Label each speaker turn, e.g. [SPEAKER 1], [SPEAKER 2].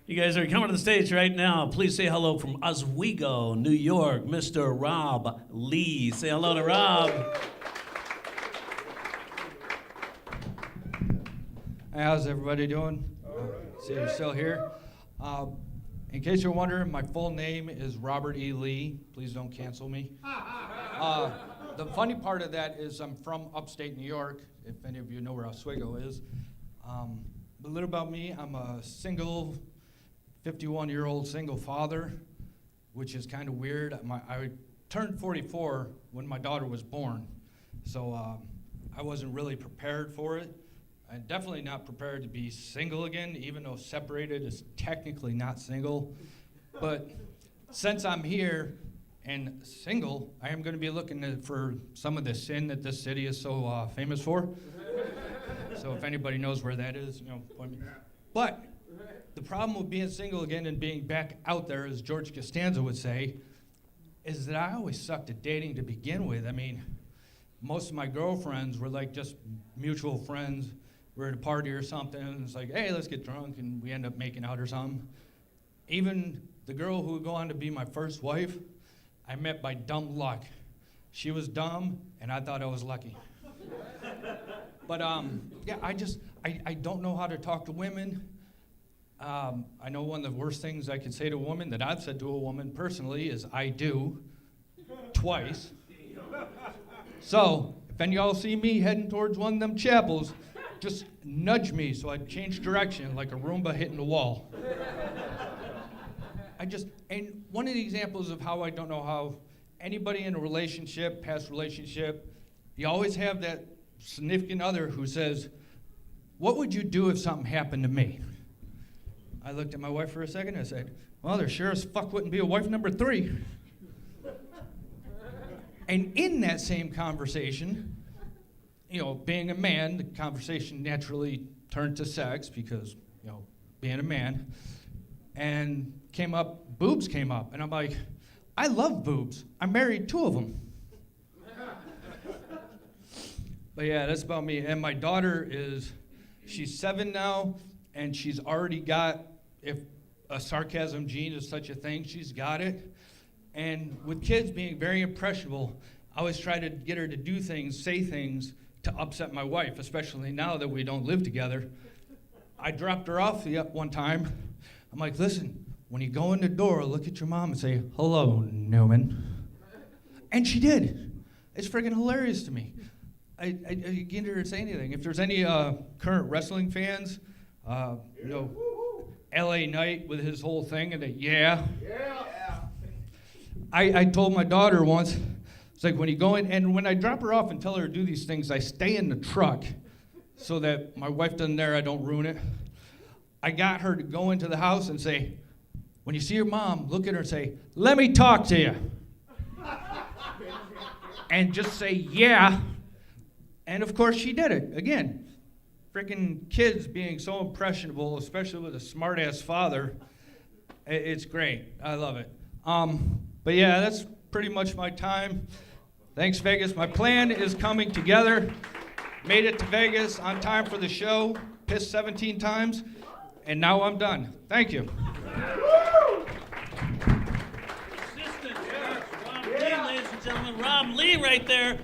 [SPEAKER 1] You guys are coming to the stage right now. Please say hello from Oswego, New York, Mr. Robb Lee. Say hello to Robb.
[SPEAKER 2] Hey, how's everybody doing? See, you're still here. In case you're wondering, my full name is Robert E. Lee. Please don't cancel me. The funny part of that is I'm from upstate New York, if any of you know where Oswego is. A little about me, I'm a single, 51-year-old single father, which is kind of weird. I turned 44 when my daughter was born, so I wasn't really prepared for it. I'm definitely not prepared to be single again, even though separated is technically not single. But since I'm here and single, I am going to be looking for some of the sin that this city is so famous for. So if anybody knows where that is, point me. But the problem with being single again and being back out there, as George Costanza would say, is that I always sucked at dating to begin with. I mean, most of my girlfriends were like just mutual friends. We're at a party or something, and it's like, hey, let's get drunk, and we end up making out or something. Even the girl who would go on to be my first wife, I met by dumb luck. She was dumb, and I thought I was lucky. But yeah, I don't know how to talk to women. I know one of the worst things I could say to a woman that I've said to a woman personally is I do, twice. So if any of y'all see me heading towards one of them chapels, just nudge me so I change direction like a Roomba hitting the wall. And one of the examples of how I don't know how anybody in a relationship, past relationship, you always have that significant other who says, what would you do if something happened to me? I looked at my wife for a second and I said, well, there sure as fuck wouldn't be a wife number 3. And in that same conversation, being a man, the conversation naturally turned to sex because, being a man, and boobs came up, and I'm like, I love boobs. I married 2 of them. But yeah, that's about me. And my daughter she's 7 now, and she's already got, if a sarcasm gene is such a thing, she's got it. And with kids being very impressionable, I always try to get her to do things, say things, to upset my wife, especially now that we don't live together. I dropped her off one time. I'm like, listen, when you go in the door, look at your mom and say, hello, Newman. And she did. It's freaking hilarious to me. I get her to say anything. If there's any current wrestling fans, LA Knight with his whole thing, and I told my daughter once, it's like when you go in, and when I drop her off and tell her to do these things, I stay in the truck so that my wife doesn't there, I don't ruin it. I got her to go into the house and say, when you see your mom, look at her and say, let me talk to you. And just say, yeah. And of course she did it. Again, freaking kids being so impressionable, especially with a smart-ass father, it's great. I love it. But yeah, that's pretty much my time. Thanks, Vegas. My plan is coming together. Made it to Vegas on time for the show. Pissed 17 times. And now I'm done. Thank you.
[SPEAKER 1] Assistant Robb Lee, ladies and gentlemen. Robb Lee right there.